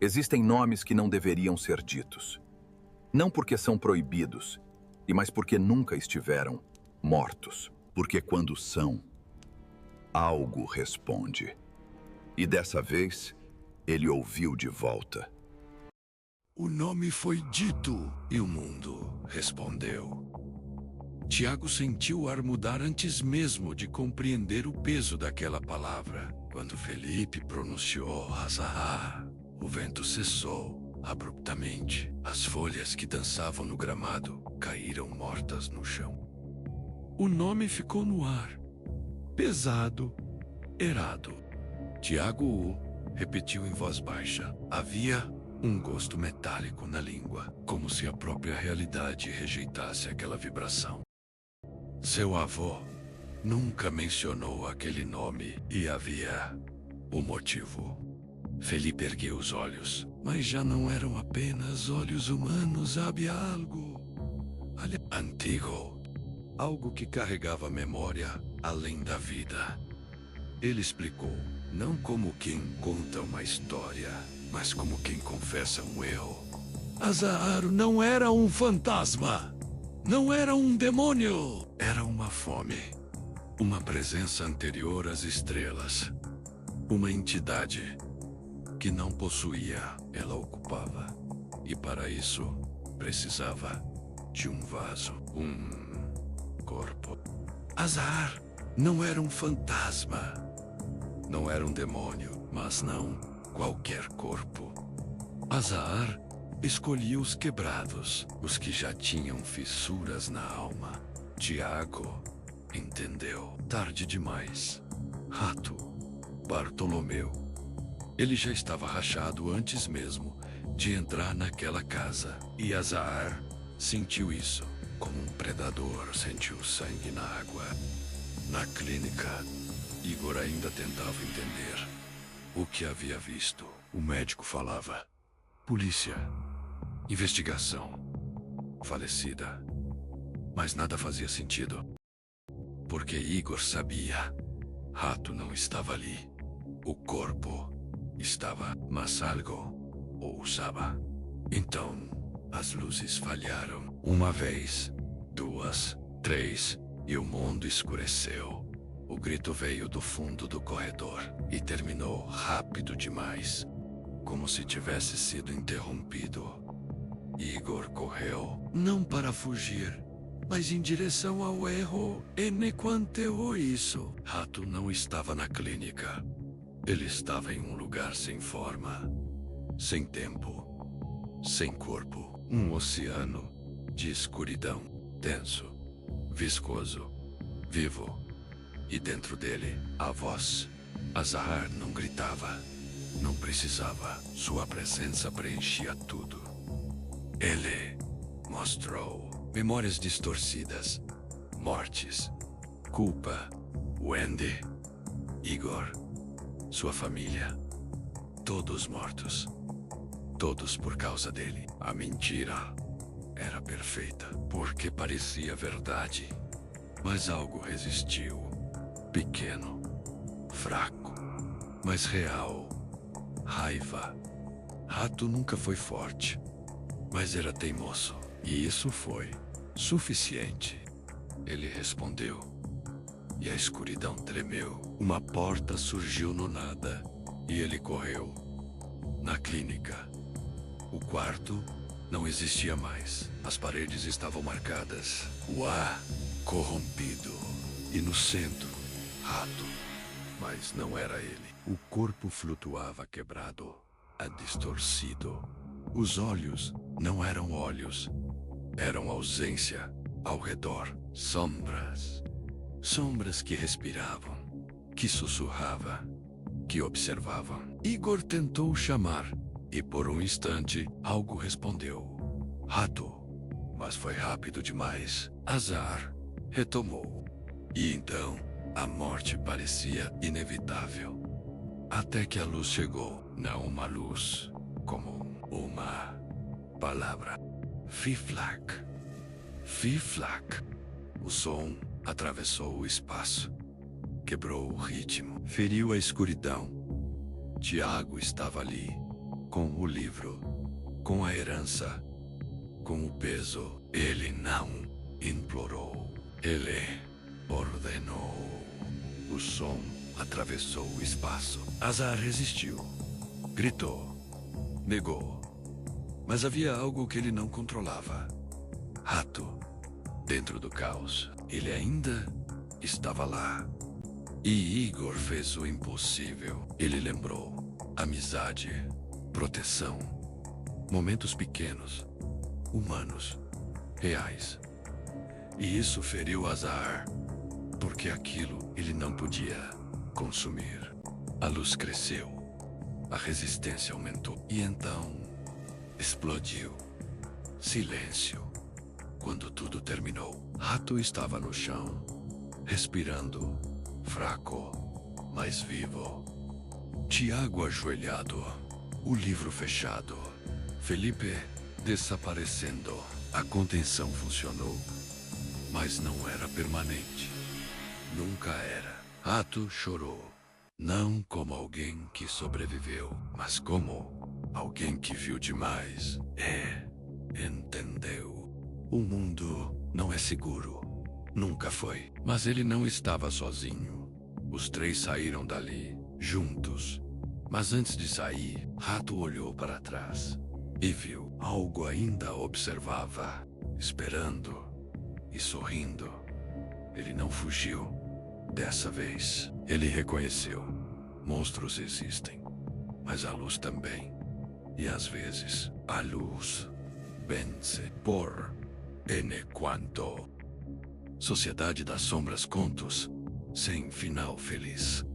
Existem nomes que não deveriam ser ditos. Não porque são proibidos, mas porque nunca estiveram mortos. Porque quando são, algo responde. E dessa vez, ele ouviu de volta. O nome foi dito e o mundo respondeu. Tiago sentiu o ar mudar antes mesmo de compreender o peso daquela palavra. Quando Felipe pronunciou Azahar, o vento cessou abruptamente. As folhas que dançavam no gramado caíram mortas no chão. O nome ficou no ar, pesado, errado. Tiago o repetiu em voz baixa. Havia um gosto metálico na língua, como se a própria realidade rejeitasse aquela vibração. Seu avô nunca mencionou aquele nome e havia o motivo. Felipe ergueu os olhos, mas já não eram apenas olhos humanos. Havia algo antigo, algo que carregava memória além da vida. Ele explicou, não como quem conta uma história, mas como quem confessa um erro. Azahar não era um fantasma, não era um demônio, era uma fome, uma presença anterior às estrelas, uma entidade que não possuía, ela ocupava, e para isso precisava de um vaso, um corpo. Azahar não era um fantasma, não era um demônio, mas não qualquer corpo. Azahar escolhia os quebrados, os que já tinham fissuras na alma. Tiago entendeu tarde demais. Rato, Bartolomeu. Ele já estava rachado antes mesmo de entrar naquela casa. E Azahar sentiu isso, como um predador sentiu sangue na água. Na clínica, Igor ainda tentava entender o que havia visto. O médico falava. Polícia. Investigação. Falecida. Mas nada fazia sentido. Porque Igor sabia. Rato não estava ali. O corpo estava, mas algo o usava. Então, as luzes falharam. Uma vez, duas, três, e o mundo escureceu. O grito veio do fundo do corredor e terminou rápido demais, como se tivesse sido interrompido. Igor correu, não para fugir, mas em direção ao erro. Enquanto isso, Rato não estava na clínica. Ele estava em um lugar sem forma, sem tempo, sem corpo. Um oceano de escuridão, denso, viscoso, vivo. E dentro dele, a voz. Azahar não gritava, não precisava. Sua presença preenchia tudo. Ele mostrou memórias distorcidas, mortes, culpa, Wendy, Igor, sua família, todos mortos. Todos por causa dele. A mentira era perfeita, porque parecia verdade. Mas algo resistiu. Pequeno, fraco, mas real. Raiva. Rato nunca foi forte, mas era teimoso. E isso foi suficiente. Ele respondeu. E a escuridão tremeu. Uma porta surgiu no nada. E ele correu. Na clínica. O quarto não existia mais. As paredes estavam marcadas. O ar corrompido. E no centro, Rato. Mas não era ele. O corpo flutuava quebrado, distorcido. Os olhos não eram olhos. Eram ausência ao redor. Sombras. Sombras que respiravam, que sussurravam, que observavam. Igor tentou chamar. E por um instante, algo respondeu. Rato. Mas foi rápido demais. Azahar retomou. E então, a morte parecia inevitável. Até que a luz chegou. Não uma luz, como uma palavra. Fiflak. Fiflak. O som atravessou o espaço. Quebrou o ritmo. Feriu a escuridão. Tiago estava ali. com o livro, com a herança, com o peso. Ele não implorou. Ele ordenou. O som atravessou o espaço. Azar resistiu. Gritou. Negou. Mas havia algo que ele não controlava. Rato. Dentro do caos. Ele ainda estava lá. E Igor fez o impossível. Ele lembrou. Amizade. Proteção. Momentos pequenos. Humanos. Reais. E isso feriu Azar. Porque aquilo ele não podia consumir. A luz cresceu. A resistência aumentou. E então explodiu. Silêncio. Quando tudo terminou, Rato estava no chão, respirando, fraco, mas vivo. Tiago ajoelhado, o livro fechado. Felipe desaparecendo. A contenção funcionou, mas não era permanente. Nunca era. Rato chorou. Não como alguém que sobreviveu, mas como alguém que viu demais e entendeu. O mundo não é seguro. Nunca foi. Mas ele não estava sozinho. Os três saíram dali, juntos. Mas antes de sair, Rato olhou para trás e viu algo ainda observava, esperando e sorrindo. Ele não fugiu. Dessa vez, ele reconheceu. Monstros existem, mas a luz também. E às vezes, a luz vence por enquanto. Sociedade das Sombras Contos, sem final feliz.